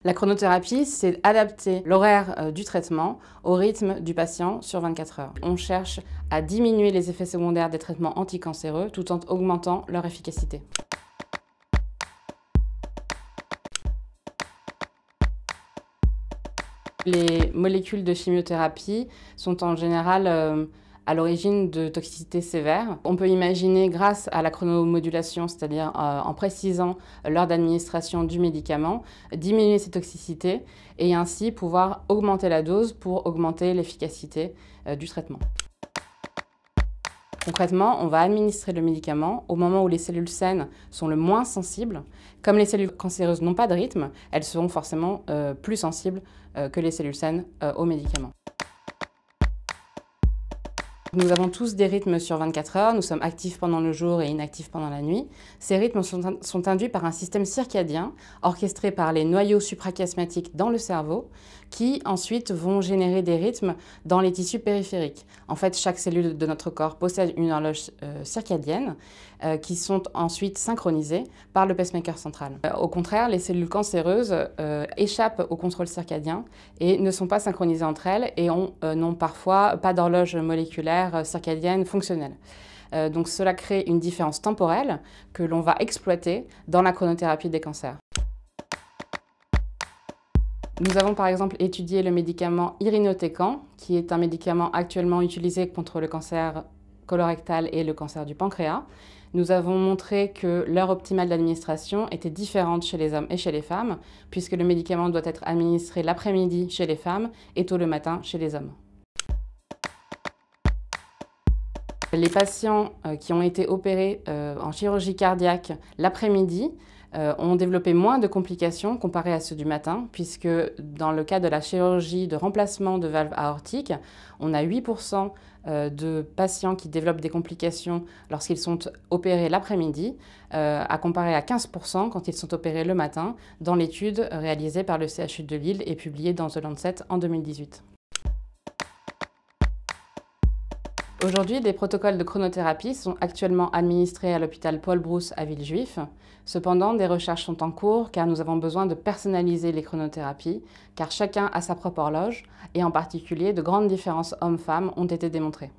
La chronothérapie, c'est adapter l'horaire du traitement au rythme du patient sur 24 heures. On cherche à diminuer les effets secondaires des traitements anticancéreux tout en augmentant leur efficacité. Les molécules de chimiothérapie sont en général à l'origine de toxicités sévères. On peut imaginer, grâce à la chronomodulation, c'est-à-dire en précisant l'heure d'administration du médicament, diminuer ces toxicités et ainsi pouvoir augmenter la dose pour augmenter l'efficacité du traitement. Concrètement, on va administrer le médicament au moment où les cellules saines sont le moins sensibles. Comme les cellules cancéreuses n'ont pas de rythme, elles seront forcément plus sensibles que les cellules saines aux médicaments. Nous avons tous des rythmes sur 24 heures, nous sommes actifs pendant le jour et inactifs pendant la nuit. Ces rythmes sont induits par un système circadien orchestré par les noyaux suprachiasmatiques dans le cerveau qui ensuite vont générer des rythmes dans les tissus périphériques. En fait, chaque cellule de notre corps possède une horloge circadienne qui sont ensuite synchronisées par le pacemaker central. Au contraire, les cellules cancéreuses échappent au contrôle circadien et ne sont pas synchronisées entre elles et n'ont parfois pas d'horloge moléculaire circadienne fonctionnelle. Donc cela crée une différence temporelle que l'on va exploiter dans la chronothérapie des cancers. Nous avons par exemple étudié le médicament irinotecan, qui est un médicament actuellement utilisé contre le cancer colorectal et le cancer du pancréas. Nous avons montré que l'heure optimale d'administration était différente chez les hommes et chez les femmes, puisque le médicament doit être administré l'après-midi chez les femmes et tôt le matin chez les hommes. Les patients qui ont été opérés en chirurgie cardiaque l'après-midi ont développé moins de complications comparées à ceux du matin, puisque dans le cas de la chirurgie de remplacement de valve aortique, on a 8% de patients qui développent des complications lorsqu'ils sont opérés l'après-midi, à comparer à 15% quand ils sont opérés le matin, dans l'étude réalisée par le CHU de Lille et publiée dans The Lancet en 2018. Aujourd'hui, des protocoles de chronothérapie sont actuellement administrés à l'hôpital Paul Brousse à Villejuif. Cependant, des recherches sont en cours car nous avons besoin de personnaliser les chronothérapies, car chacun a sa propre horloge et en particulier de grandes différences hommes-femmes ont été démontrées.